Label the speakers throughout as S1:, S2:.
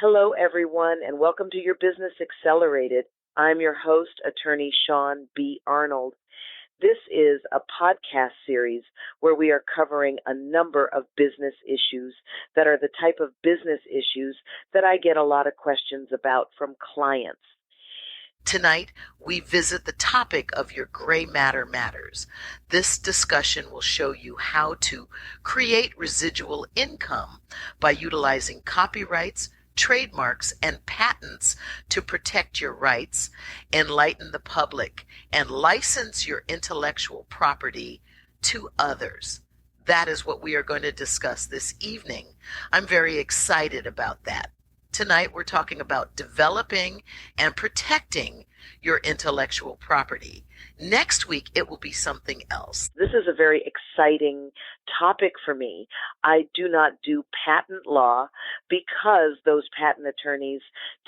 S1: Hello, everyone, and welcome to your Business Accelerated. I'm your host, Attorney Shaune B. Arnold. This is a podcast series where we are covering a number of business issues that are the type of business issues that I get a lot of questions about from clients. Tonight, we visit the topic of your gray matter matters. This discussion will show you how to create residual income by utilizing copyrights, trademarks, and patents to protect your rights, enlighten the public, and license your intellectual property to others. That is what we are going to discuss this evening. I'm very excited about that. Tonight, we're talking about developing and protecting your intellectual property. Next week, it will be something else. This is a very exciting topic for me. I do not do patent law because those patent attorneys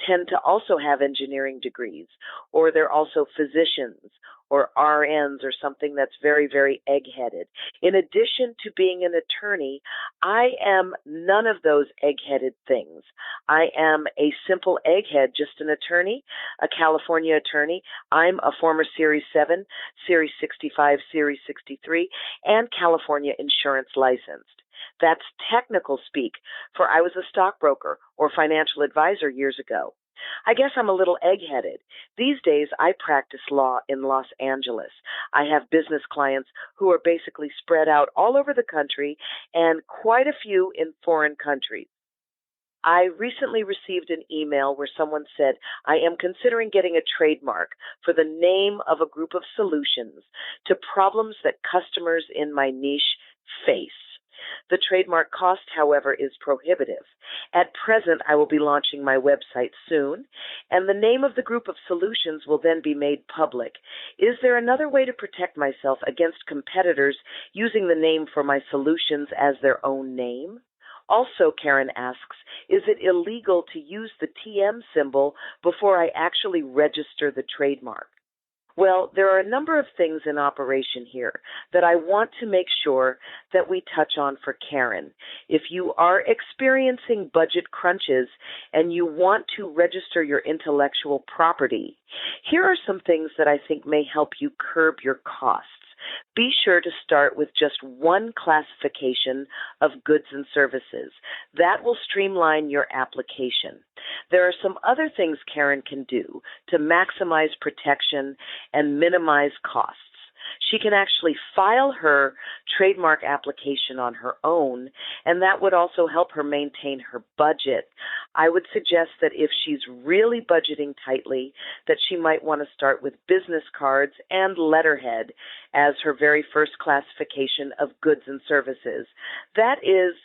S1: tend to also have engineering degrees, or they're also physicians or RNs or something that's very, very egg-headed. In addition to being an attorney, I am none of those egg-headed things. I am a simple egghead, just an attorney, a California attorney. I'm a former Series 7, Series 65, Series 63, and California insurance licensed. That's technical speak, for I was a stockbroker or financial advisor years ago. I guess I'm a little egg-headed. These days, I practice law in Los Angeles. I have business clients who are basically spread out all over the country and quite a few in foreign countries. I recently received an email where someone said, I am considering getting a trademark for the name of a group of solutions to problems that customers in my niche face. The trademark cost, however, is prohibitive. At present, I will be launching my website soon, and the name of the group of solutions will then be made public. Is there another way to protect myself against competitors using the name for my solutions as their own name? Also, Karen asks, is it illegal to use the TM symbol before I actually register the trademark? Well, there are a number of things in operation here that I want to make sure that we touch on for Karen. If you are experiencing budget crunches and you want to register your intellectual property, here are some things that I think may help you curb your costs. Be sure to start with just one classification of goods and services. That will streamline your application. There are some other things Karen can do to maximize protection and minimize costs. She can actually file her trademark application on her own, and that would also help her maintain her budget. I would suggest that if she's really budgeting tightly, that she might want to start with business cards and letterhead as her very first classification of goods and services. That is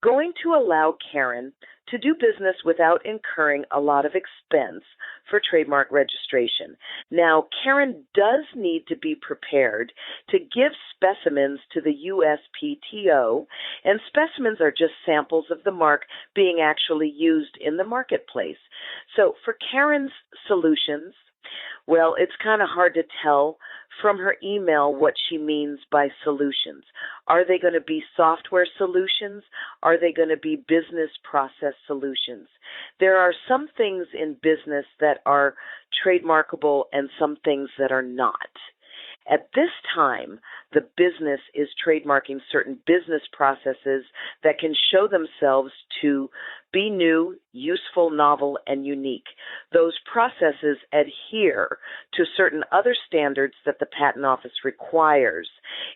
S1: going to allow Karen to do business without incurring a lot of expense for trademark registration. Now, Karen does need to be prepared to give specimens to the USPTO, and specimens are just samples of the mark being actually used in the marketplace. So for Karen's solutions, well, it's kind of hard to tell from her email what she means by solutions. Are they going to be software solutions? Are they going to be business process solutions? There are some things in business that are trademarkable and some things that are not. At this time, the business is trademarking certain business processes that can show themselves to be new, useful, novel, and unique. Those processes adhere to certain other standards that the Patent Office requires.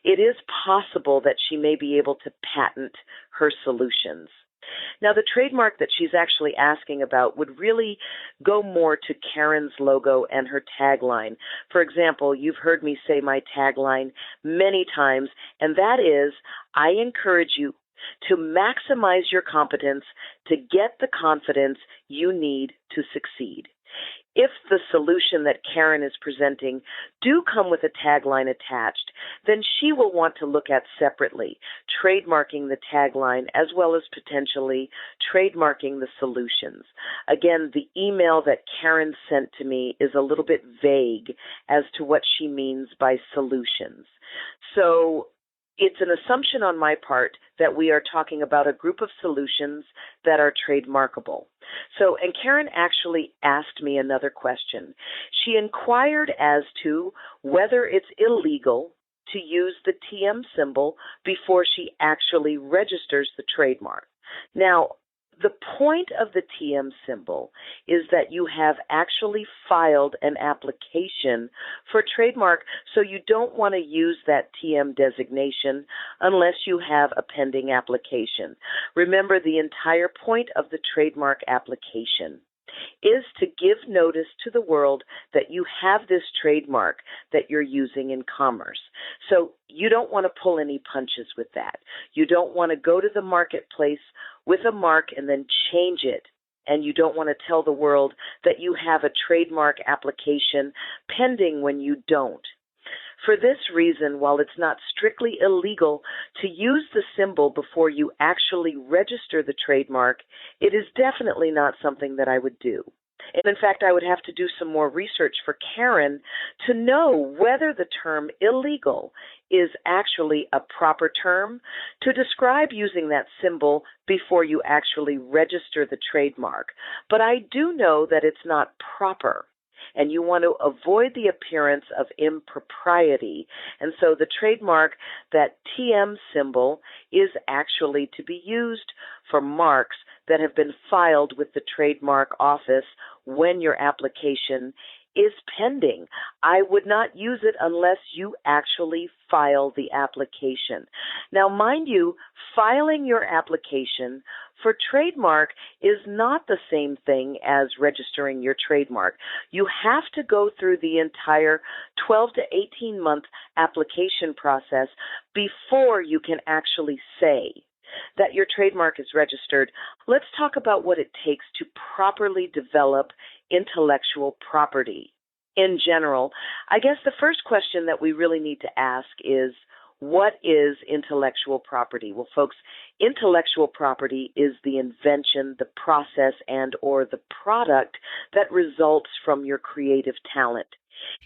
S1: It is possible that she may be able to patent her solutions. Now, the trademark that she's actually asking about would really go more to Karen's logo and her tagline. For example, you've heard me say my tagline many times, and that is, I encourage you to maximize your competence to get the confidence you need to succeed. If the solution that Karen is presenting do come with a tagline attached, then she will want to look at separately, trademarking the tagline as well as potentially trademarking the solutions. Again, the email that Karen sent to me is a little bit vague as to what she means by solutions. So It's an assumption on my part that we are talking about a group of solutions that are trademarkable. So, and Karen actually asked me another question. She inquired as to whether it's illegal to use the TM symbol before she actually registers the trademark. Now, the point of the TM symbol is that you have actually filed an application for trademark, so you don't want to use that TM designation unless you have a pending application. Remember, the entire point of the trademark application is to give notice to the world that you have this trademark that you're using in commerce. So you don't want to pull any punches with that. You don't want to go to the marketplace with a mark and then change it. And you don't want to tell the world that you have a trademark application pending when you don't. For this reason, while it's not strictly illegal to use the symbol before you actually register the trademark, it is definitely not something that I would do. And in fact, I would have to do some more research for Karen to know whether the term illegal is actually a proper term to describe using that symbol before you actually register the trademark. But I do know that it's not proper, and you want to avoid the appearance of impropriety. And so the trademark, that TM symbol, is actually to be used for marks that have been filed with the trademark office when your application is pending. I would not use it unless you actually file the application. Now, mind you, filing your application for trademark is not the same thing as registering your trademark. You have to go through the entire 12 to 18 month application process before you can actually say that your trademark is registered. Let's talk about what it takes to properly develop intellectual property. In general, I guess the first question that we really need to ask is, what is intellectual property? Well, folks, intellectual property is the invention, the process, and or the product that results from your creative talent.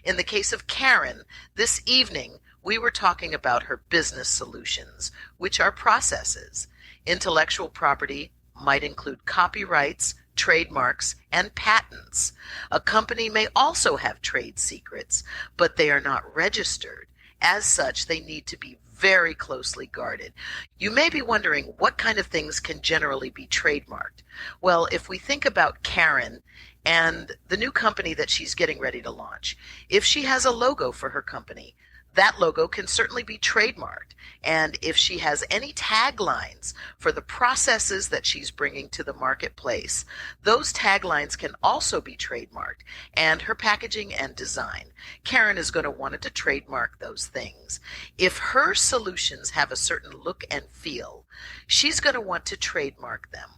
S2: In the case of Karen, this evening we were talking about her business solutions, which are processes. Intellectual property might include copyrights, trademarks, and patents. A company may also have trade secrets, but they are not registered. As such, they need to be very closely guarded. You may be wondering what kind of things can generally be trademarked. Well, if we think about Karen and the new company that she's getting ready to launch, if she has a logo for her company, that logo can certainly be trademarked. And if she has any taglines for the processes that she's bringing to the marketplace, those taglines can also be trademarked, and her packaging and design. Karen is going to want to trademark those things. If her solutions have a certain look and feel, she's going to want to trademark them.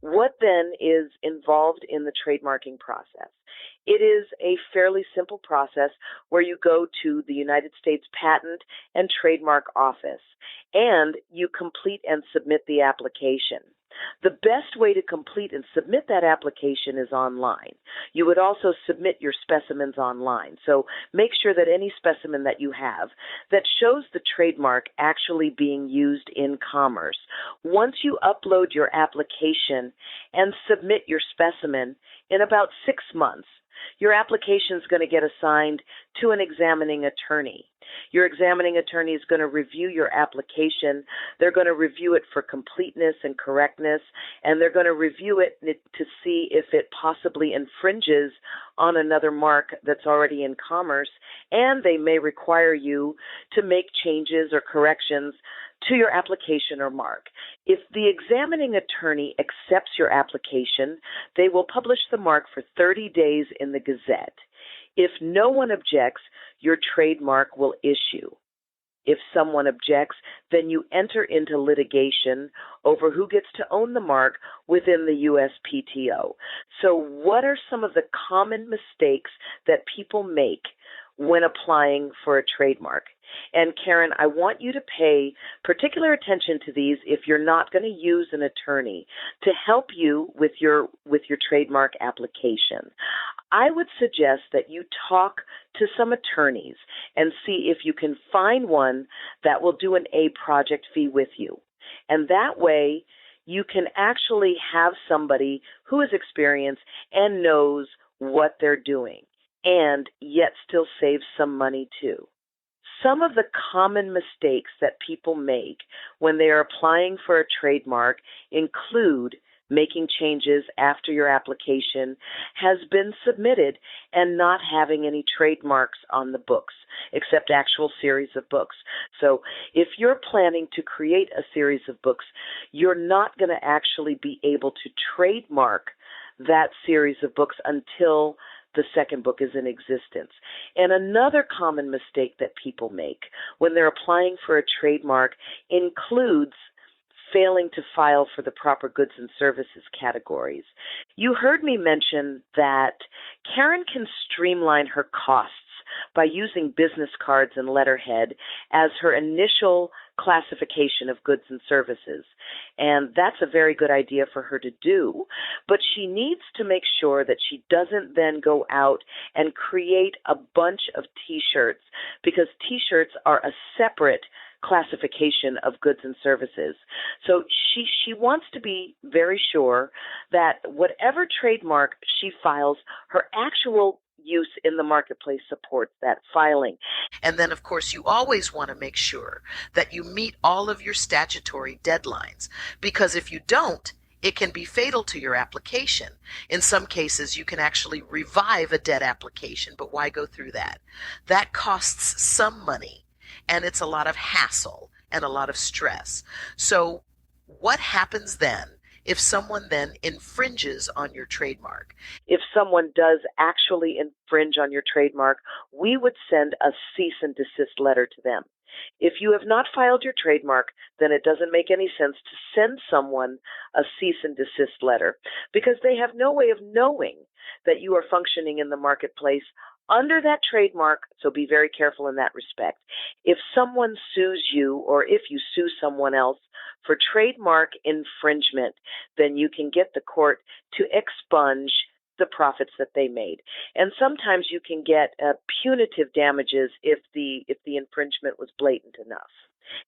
S1: What then is involved in the trademarking process? It is a fairly simple process where you go to the United States Patent and Trademark Office and you complete and submit the application. The best way to complete and submit that application is online. You would also submit your specimens online. So make sure that any specimen that you have that shows the trademark actually being used in commerce. Once you upload your application and submit your specimen in about 6 months, your application is going to get assigned to an examining attorney. Your examining attorney is going to review your application. They're going to review it for completeness and correctness, and they're going to review it to see if it possibly infringes on another mark that's already in commerce, and they may require you to make changes or corrections to your application or mark. If the examining attorney accepts your application, they will publish the mark for 30 days in the Gazette. If no one objects, your trademark will issue. If someone objects, then you enter into litigation over who gets to own the mark within the USPTO. So what are some of the common mistakes that people make when applying for a trademark? And Karen, I want you to pay particular attention to these if you're not going to use an attorney to help you with your trademark application. I would suggest that you talk to some attorneys and see if you can find one that will do an A project fee with you. And that way, you can actually have somebody who is experienced and knows what they're doing, and yet still save some money too. Some of the common mistakes that people make when they are applying for a trademark include making changes after your application has been submitted and not having any trademarks on the books, except actual series of books. So if you're planning to create a series of books, you're not going to actually be able to trademark that series of books until the second book is in existence. And another common mistake that people make when they're applying for a trademark includes failing to file for the proper goods and services categories. You heard me mention that Karen can streamline her costs by using business cards and letterhead as her initial classification of goods and services. And that's a very good idea for her to do, but she needs to make sure that she doesn't then go out and create a bunch of T-shirts, because T-shirts are a separate classification of goods and services. So she wants to be very sure that whatever trademark she files, her actual use in the marketplace supports that filing.
S2: And then, of course, you always want to make sure that you meet all of your statutory deadlines, because if you don't, it can be fatal to your application. In some cases, you can actually revive a dead application, but why go through that? That costs some money, and it's a lot of hassle and a lot of stress. So what happens then if someone then infringes on your trademark?
S1: If someone does actually infringe on your trademark, we would send a cease and desist letter to them. If you have not filed your trademark, then it doesn't make any sense to send someone a cease and desist letter, because they have no way of knowing that you are functioning in the marketplace under that trademark, so be very careful in that respect. If someone sues you, or if you sue someone else for trademark infringement, then you can get the court to expunge the profits that they made. And sometimes you can get punitive damages if the infringement was blatant enough.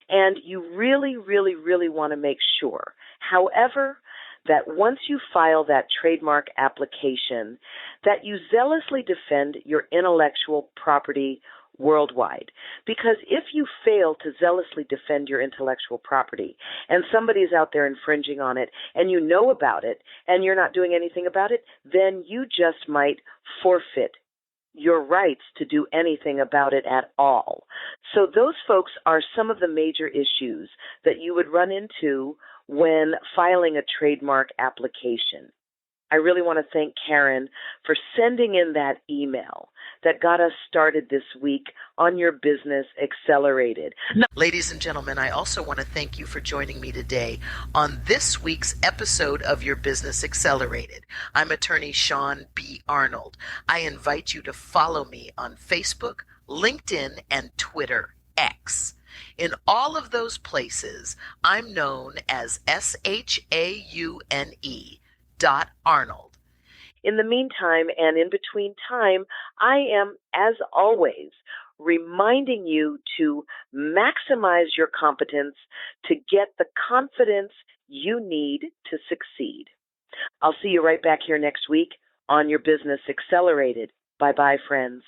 S1: And you really, really, really want to make sure, however, that once you file that trademark application, that you zealously defend your intellectual property worldwide. Because if you fail to zealously defend your intellectual property and somebody's out there infringing on it and you know about it and you're not doing anything about it, then you just might forfeit your rights to do anything about it at all. So those folks are some of the major issues that you would run into when filing a trademark application. I really want to thank Karen for sending in that email that got us started this week on Your Business Accelerated.
S2: Ladies and gentlemen, I also want to thank you for joining me today on this week's episode of Your Business Accelerated. I'm Attorney Shaune B. Arnold. I invite you to follow me on Facebook, LinkedIn, and Twitter X. In all of those places, I'm known as SHAUNE.Arnold.
S1: In the meantime and in between time, I am, as always, reminding you to maximize your competence to get the confidence you need to succeed. I'll see you right back here next week on Your Business Accelerated. Bye-bye, friends.